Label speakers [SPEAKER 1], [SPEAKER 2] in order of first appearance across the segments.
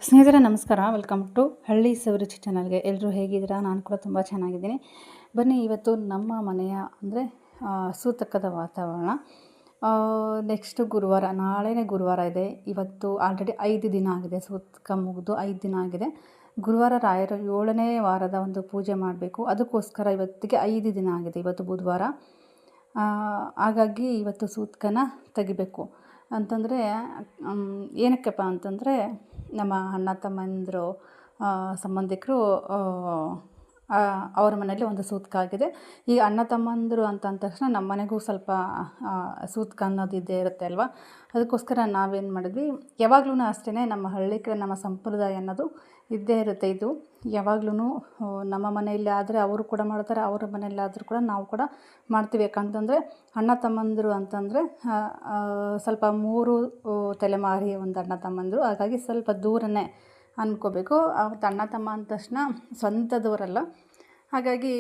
[SPEAKER 1] ಸ್ನೇಹಿತರೆ ನಮಸ್ಕಾರ, welcome to ಹಳ್ಳಿ ಸವಿರುಚಿ ಚಾನಲ್ಗೆ. ಎಲ್ಲರೂ ಹೇಗಿದ್ದೀರಾ? ನಾನು ಕೂಡ ತುಂಬ ಚೆನ್ನಾಗಿದ್ದೀನಿ. ಬನ್ನಿ, ಇವತ್ತು ನಮ್ಮ ಮನೆಯ ಅಂದರೆ ಸೂತಕದ ವಾತಾವರಣ. ನೆಕ್ಸ್ಟ್ ಗುರುವಾರ, ನಾಳೆನೇ ಗುರುವಾರ ಇದೆ. ಇವತ್ತು ಆಲ್ರೆಡಿ 5 ದಿನ ಆಗಿದೆ, ಸೂತಕ ಮುಗಿದು 5 ದಿನ ಆಗಿದೆ. ಗುರುವಾರ ರಾಯರ 7ನೇ ವಾರದ ಒಂದು ಪೂಜೆ ಮಾಡಬೇಕು. ಅದಕ್ಕೋಸ್ಕರ ಇವತ್ತಿಗೆ 5 ದಿನ ಆಗಿದೆ. ಇವತ್ತು ಬುಧವಾರ, ಹಾಗಾಗಿ ಇವತ್ತು ಸೂತಕನ ತೆಗಿಬೇಕು ಅಂತಂದರೆ ಏನಕ್ಕಪ್ಪ ಅಂತಂದರೆ, ನಮ್ಮ ಅಣ್ಣ ತಮ್ಮಂದಿರು ಸಂಬಂಧಿಕರು ಅವ್ರ ಮನೇಲಿ ಒಂದು ಸೂತಕ ಆಗಿದೆ. ಈ ಅಣ್ಣ ತಮ್ಮಂದಿರು ಅಂತ ಅಂದ ತಕ್ಷಣ ನಮ್ಮ ಮನೆಗೂ ಸ್ವಲ್ಪ ಸೂತಕ ಅನ್ನೋದು ಇದ್ದೇ ಇರುತ್ತೆ ಅಲ್ವಾ. ಅದಕ್ಕೋಸ್ಕರ ನಾವೇನು ಮಾಡಿದ್ವಿ, ಯಾವಾಗ್ಲೂ ಅಷ್ಟೇ ನಮ್ಮ ಹಳ್ಳಿ ಕಡೆ ನಮ್ಮ ಸಂಪ್ರದಾಯ ಅನ್ನೋದು ಇದ್ದೇ ಇರುತ್ತೆ. ಇದು ಯಾವಾಗ್ಲೂ ನಮ್ಮ ಮನೆಯಲ್ಲಿ ಆದರೆ ಅವರು ಕೂಡ ಮಾಡ್ತಾರೆ, ಅವರ ಮನೆಯಲ್ಲಿ ಆದರೂ ಕೂಡ ನಾವು ಕೂಡ ಮಾಡ್ತೀವಿ. ಯಾಕಂತಂದರೆ ಅಣ್ಣ ತಮ್ಮಂದಿರು ಅಂತಂದರೆ ಸ್ವಲ್ಪ 3 ತಲೆಮಾರಿಯ ಒಂದು ಅಣ್ಣ ತಮ್ಮಂದಿರು, ಹಾಗಾಗಿ ಸ್ವಲ್ಪ ದೂರನೇ ಅಂದ್ಕೋಬೇಕು. ಅವತ್ತು ಅಣ್ಣ ತಮ್ಮ ಅಂದ ತಕ್ಷಣ ಸ್ವಂತದವರಲ್ಲ. ಹಾಗಾಗಿ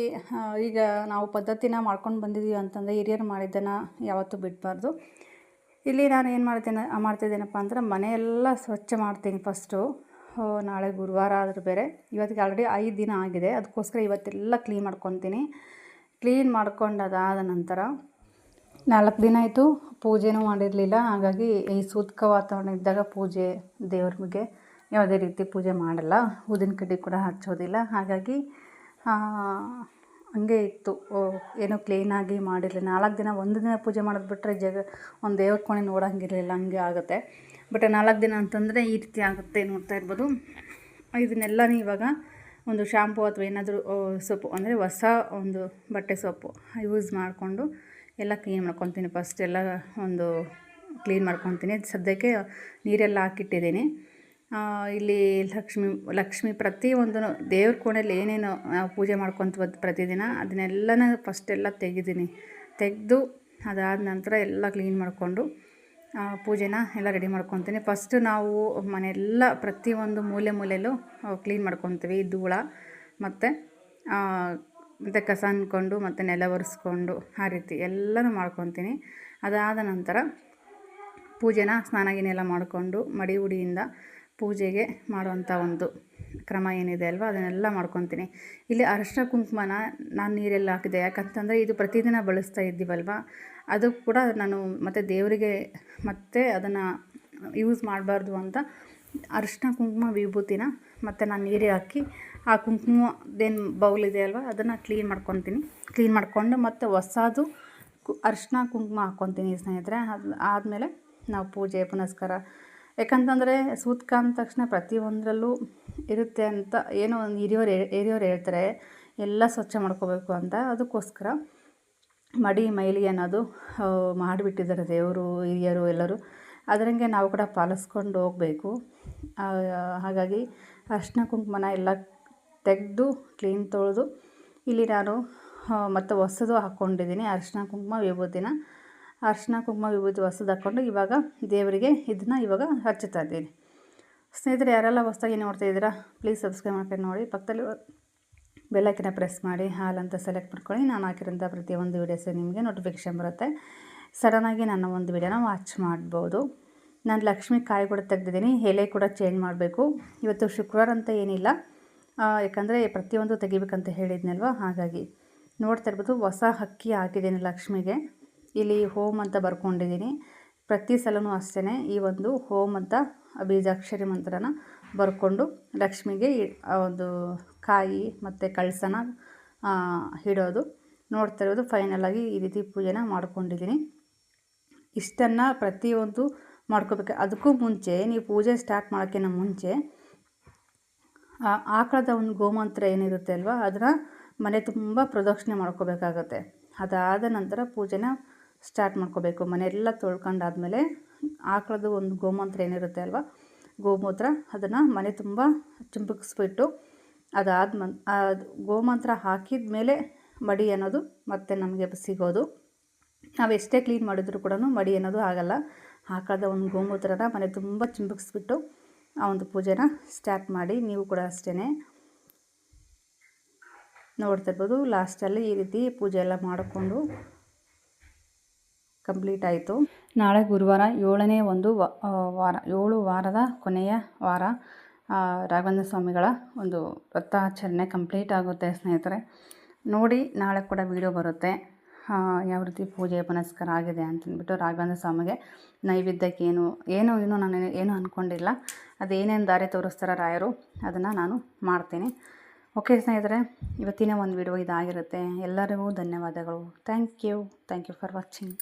[SPEAKER 1] ಈಗ ನಾವು ಪದ್ಧತಿನ ಮಾಡ್ಕೊಂಡು ಬಂದಿದ್ದೀವಿ ಅಂತಂದರೆ ಹಿರಿಯರು ಮಾಡಿದ್ದನ್ನು ಯಾವತ್ತೂ ಬಿಡಬಾರ್ದು. ಇಲ್ಲಿ ನಾನು ಏನು ಮಾಡ್ತಿದ್ದೀನಪ್ಪ ಅಂದ್ರೆ, ಮನೆಯೆಲ್ಲ ಸ್ವಚ್ಛ ಮಾಡ್ತೀನಿ ಫಸ್ಟು. ನಾಳೆ ಗುರುವಾರ ಆದರೂ ಬೇರೆ, ಇವತ್ತಿಗೆ ಆಲ್ರೆಡಿ 5 ದಿನ ಆಗಿದೆ. ಅದಕ್ಕೋಸ್ಕರ ಇವತ್ತೆಲ್ಲ ಕ್ಲೀನ್ ಮಾಡ್ಕೊತೀನಿ. ಕ್ಲೀನ್ ಮಾಡ್ಕೊಂಡದಾದ ನಂತರ 4 ದಿನ ಆಯಿತು ಪೂಜೆನೂ ಮಾಡಿರಲಿಲ್ಲ. ಹಾಗಾಗಿ ಈ ಸೂತಕ ವಾತಾವರಣ ಇದ್ದಾಗ ಪೂಜೆ, ದೇವ್ರಿಗೆ ಯಾವುದೇ ರೀತಿ ಪೂಜೆ ಮಾಡಲ್ಲ, ಊದಿನ ಕಡ್ಡಿ ಕೂಡ ಹಚ್ಚೋದಿಲ್ಲ. ಹಾಗಾಗಿ ಹಂಗೆ ಇತ್ತು, ಏನೋ ಕ್ಲೀನಾಗಿ ಮಾಡಿರಲಿಲ್ಲ. 4 ದಿನ, 1 ದಿನ ಪೂಜೆ ಮಾಡೋದು ಬಿಟ್ಟರೆ ಒಂದು ದೇವ್ರ ಕೋಣೆ ನೋಡೋಂಗಿರಲಿಲ್ಲ, ಹಂಗೆ ಆಗುತ್ತೆ. ಬಟ್ 4 ದಿನ ಅಂತಂದರೆ ಈ ರೀತಿ ಆಗುತ್ತೆ, ನೋಡ್ತಾ ಇರ್ಬೋದು. ಇದನ್ನೆಲ್ಲನೂ ಇವಾಗ ಒಂದು ಶಾಂಪು ಅಥವಾ ಏನಾದರೂ ಸೋಪು ಅಂದರೆ ಹೊಸ ಒಂದು ಬಟ್ಟೆ ಸೋಪು ಯೂಸ್ ಮಾಡಿಕೊಂಡು ಎಲ್ಲ ಕ್ಲೀನ್ ಮಾಡ್ಕೊತೀನಿ. ಫಸ್ಟ್ ಎಲ್ಲ ಒಂದು ಕ್ಲೀನ್ ಮಾಡ್ಕೊತೀನಿ. ಸದ್ಯಕ್ಕೆ ನೀರೆಲ್ಲ ಹಾಕಿಟ್ಟಿದ್ದೀನಿ. ಇಲ್ಲಿ ಲಕ್ಷ್ಮಿ ಪ್ರತಿಯೊಂದು ದೇವ್ರ ಕೋಣೆಯಲ್ಲಿ ಏನೇನು ನಾವು ಪೂಜೆ ಮಾಡ್ಕೊತೀವಿ ಪ್ರತಿದಿನ ಅದನ್ನೆಲ್ಲನ ಫಸ್ಟೆಲ್ಲ ತೆಗೆದು ಅದಾದ ನಂತರ ಎಲ್ಲ ಕ್ಲೀನ್ ಮಾಡಿಕೊಂಡು ಪೂಜೆನ ಎಲ್ಲ ರೆಡಿ ಮಾಡ್ಕೊತೀನಿ. ಫಸ್ಟು ನಾವು ಮನೆಯೆಲ್ಲ ಪ್ರತಿಯೊಂದು ಮೂಲೆಯಲ್ಲೂ ಕ್ಲೀನ್ ಮಾಡ್ಕೊತೀವಿ. ಧೂಳ ಮತ್ತು ಕಸ ಅಂದ್ಕೊಂಡು ಮತ್ತು ನೆಲ ಒರೆಸ್ಕೊಂಡು ಆ ರೀತಿ ಎಲ್ಲನೂ ಮಾಡ್ಕೊತೀನಿ. ಅದಾದ ನಂತರ ಪೂಜೆನ ಸ್ನಾನ ಗಿನೆಲ್ಲ ಮಾಡಿಕೊಂಡು ಮಡಿ ಉಡಿಯಿಂದ ಪೂಜೆಗೆ ಮಾಡುವಂಥ ಒಂದು ಕ್ರಮ ಏನಿದೆ ಅಲ್ವ, ಅದನ್ನೆಲ್ಲ ಮಾಡ್ಕೊತೀನಿ. ಇಲ್ಲಿ ಅರಿಶಿನ ಕುಂಕುಮನ ನಾನು ನೀರೆಲ್ಲ ಹಾಕಿದೆ. ಯಾಕಂತಂದರೆ ಇದು ಪ್ರತಿದಿನ ಬಳಸ್ತಾ ಇದ್ದೀವಲ್ವ, ಅದು ಕೂಡ ನಾನು ಮತ್ತು ದೇವರಿಗೆ ಮತ್ತು ಅದನ್ನು ಯೂಸ್ ಮಾಡಬಾರ್ದು ಅಂತ ಅರಿಶಿನ ಕುಂಕುಮ ವಿಭೂತಿನ ಮತ್ತು ನಾನು ನೀರೇ ಹಾಕಿ ಆ ಕುಂಕುಮದೇನು ಬೌಲ್ ಇದೆ ಅಲ್ವ ಅದನ್ನು ಕ್ಲೀನ್ ಮಾಡ್ಕೊತೀನಿ. ಕ್ಲೀನ್ ಮಾಡಿಕೊಂಡು ಮತ್ತು ಹೊಸದು ಅರಿಶಿನ ಕುಂಕುಮ ಹಾಕ್ಕೊತೀನಿ ಸ್ನೇಹಿತರೆ. ಆದಮೇಲೆ ನಾವು ಪೂಜೆ ಪುನಸ್ಕಾರ, ಯಾಕಂತಂದರೆ ಸೂತಕ ಅಂದ ತಕ್ಷಣ ಪ್ರತಿಯೊಂದರಲ್ಲೂ ಇರುತ್ತೆ ಅಂತ ಏನೋ ಒಂದು ಹಿರಿಯವರು ಹೇಳ್ತಾರೆ, ಎಲ್ಲ ಸ್ವಚ್ಛ ಮಾಡ್ಕೋಬೇಕು ಅಂತ. ಅದಕ್ಕೋಸ್ಕರ ಮಡಿ ಮೈಲಿ ಅನ್ನೋದು ಮಾಡಿಬಿಟ್ಟಿದ್ದಾರೆ ದೇವರು, ಹಿರಿಯರು ಎಲ್ಲರೂ. ಅದರಂಗೆ ನಾವು ಕೂಡ ಪಾಲಿಸ್ಕೊಂಡು ಹೋಗಬೇಕು. ಹಾಗಾಗಿ ಅರಿಶಿನ ಕುಂಕುಮನ ಎಲ್ಲ ತೆಗೆದು ಕ್ಲೀನ್ ತೊಳೆದು ಇಲ್ಲಿ ನಾನು ಮತ್ತು ಹೊಸದು ಹಾಕ್ಕೊಂಡಿದ್ದೀನಿ ಅರಿಶಿನ ಕುಂಕುಮ ವಿಭೂತಿನ. ಅರಿಶಿನ ಕುಂಕುಮ ವಿಭೂತಿ ಹೊಸದು ಹಾಕ್ಕೊಂಡು ಇವಾಗ ದೇವರಿಗೆ ಇದನ್ನು ಇವಾಗ ಹಚ್ಚುತ್ತಾ ಇದ್ದೀನಿ. ಸ್ನೇಹಿತರೆ, ಯಾರೆಲ್ಲ ಹೊಸದಾಗಿ ನೋಡ್ತಾ ಇದ್ದೀರಾ ಪ್ಲೀಸ್ ಸಬ್ಸ್ಕ್ರೈಬ್ ಮಾಡ್ಕೊಂಡು ನೋಡಿ. ಪಕ್ಕದಲ್ಲಿ ಬೆಲ್ಲೈಕನ್ನ ಪ್ರೆಸ್ ಮಾಡಿ ಹಾಲ್ ಅಂತ ಸೆಲೆಕ್ಟ್ ಮಾಡ್ಕೊಳ್ಳಿ. ನಾನು ಹಾಕಿರೋಂಥ ಪ್ರತಿಯೊಂದು ವೀಡಿಯೋಸ್ ನಿಮಗೆ ನೋಟಿಫಿಕೇಷನ್ ಬರುತ್ತೆ. ಸಡನ್ನಾಗಿ ನನ್ನ ಒಂದು ವೀಡಿಯೋನ ವಾಚ್ ಮಾಡ್ಬೋದು. ನಾನು ಲಕ್ಷ್ಮಿ ಕಾಯಿ ಕೂಡ ತೆಗೆದಿದ್ದೀನಿ, ಎಲೆ ಕೂಡ ಚೇಂಜ್ ಮಾಡಬೇಕು. ಇವತ್ತು ಶುಕ್ರವಾರ ಅಂತ ಏನಿಲ್ಲ, ಯಾಕಂದರೆ ಪ್ರತಿಯೊಂದು ತೆಗಿಬೇಕಂತ ಹೇಳಿದ್ನಲ್ವ. ಹಾಗಾಗಿ ನೋಡ್ತಾ ಇರ್ಬೋದು, ಹೊಸ ಅಕ್ಕಿ ಹಾಕಿದ್ದೀನಿ ಲಕ್ಷ್ಮಿಗೆ. ಇಲ್ಲಿ ಹೋಮ್ ಅಂತ ಬರ್ಕೊಂಡಿದ್ದೀನಿ. ಪ್ರತಿ ಸಲವೂ ಅಷ್ಟೇ ಈ ಒಂದು ಹೋಮ್ ಅಂತ ಬೀಜಾಕ್ಷರಿ ಮಂತ್ರನ ಬರ್ಕೊಂಡು ಲಕ್ಷ್ಮಿಗೆ ಒಂದು ಕಾಯಿ ಮತ್ತು ಕಳಸನ ಇಡೋದು. ನೋಡ್ತಾ ಇರೋದು ಫೈನಲಾಗಿ ಈ ರೀತಿ ಪೂಜೆನ ಮಾಡ್ಕೊಂಡಿದ್ದೀನಿ. ಇಷ್ಟನ್ನು ಪ್ರತಿಯೊಂದು ಮಾಡ್ಕೋಬೇಕು. ಅದಕ್ಕೂ ಮುಂಚೆ ನೀವು ಪೂಜೆ ಸ್ಟಾರ್ಟ್ ಮಾಡೋಕ್ಕಿಂತ ಮುಂಚೆ ಆಕಳದ ಒಂದು ಗೋಮಂತ್ರ ಏನಿರುತ್ತೆ ಅಲ್ವ, ಅದನ್ನು ಮನೆ ತುಂಬ ಪ್ರದಕ್ಷಿಣೆ ಮಾಡ್ಕೋಬೇಕಾಗತ್ತೆ. ಅದಾದ ನಂತರ ಪೂಜೆನ ಸ್ಟಾರ್ಟ್ ಮಾಡ್ಕೋಬೇಕು. ಮನೆಯೆಲ್ಲ ತೊಳ್ಕೊಂಡಾದ್ಮೇಲೆ ಆಕಳದ ಒಂದು ಗೋಮಂತ್ರ ಏನಿರುತ್ತೆ ಅಲ್ವ, ಗೋಮೂತ್ರ, ಅದನ್ನು ಮನೆ ತುಂಬ ಚಿಂಪಕ್ಸ್ಬಿಟ್ಟು ಗೋಮಂತ್ರ ಹಾಕಿದ ಮೇಲೆ ಮಡಿ ಅನ್ನೋದು ಮತ್ತೆ ನಮಗೆ ಸಿಗೋದು. ನಾವು ಎಷ್ಟೇ ಕ್ಲೀನ್ ಮಾಡಿದ್ರು ಕೂಡ ಮಡಿ ಅನ್ನೋದು ಆಗಲ್ಲ. ಆಕಳದ ಒಂದು ಗೋಮೂತ್ರನ ಮನೆ ತುಂಬ ಚಿಂಪಕ್ಸ್ಬಿಟ್ಟು ಆ ಒಂದು ಪೂಜೆನ ಸ್ಟಾರ್ಟ್ ಮಾಡಿ. ನೀವು ಕೂಡ ಅಷ್ಟೇ ನೋಡ್ತಾ ಇರ್ಬೋದು. ಲಾಸ್ಟಲ್ಲಿ ಈ ರೀತಿ ಪೂಜೆ ಎಲ್ಲ ಮಾಡಿಕೊಂಡು ಕಂಪ್ಲೀಟ್ ಆಯಿತು. ನಾಳೆ ಗುರುವಾರ 7ನೇ ಒಂದು ವಾರ, 7 ವಾರದ ಕೊನೆಯ ವಾರ. ರಾಘವೇಂದ್ರ ಸ್ವಾಮಿಗಳ ಒಂದು ವ್ರತಾಚರಣೆ ಕಂಪ್ಲೀಟ್ ಆಗುತ್ತೆ ಸ್ನೇಹಿತರೆ. ನೋಡಿ, ನಾಳೆ ಕೂಡ ವಿಡಿಯೋ ಬರುತ್ತೆ ಯಾವ ರೀತಿ ಪೂಜೆ ಪುನಸ್ಕಾರ ಆಗಿದೆ ಅಂತಂದ್ಬಿಟ್ಟು. ರಾಘವೇಂದ್ರ ಸ್ವಾಮಿಗೆ ನೈವೇದ್ಯಕ್ಕೆ ಏನು ನಾನು ಏನು ಅಂದ್ಕೊಂಡಿಲ್ಲ. ಅದೇನೇನು ದಾರಿ ತೋರಿಸ್ತಾರ ರಾಯರು ಅದನ್ನು ನಾನು ಮಾಡ್ತೀನಿ. ಓಕೆ ಸ್ನೇಹಿತರೆ, ಇವತ್ತಿನ ಒಂದು ವಿಡಿಯೋ ಇದಾಗಿರುತ್ತೆ. ಎಲ್ಲರಿಗೂ ಧನ್ಯವಾದಗಳು. Thank you for watching.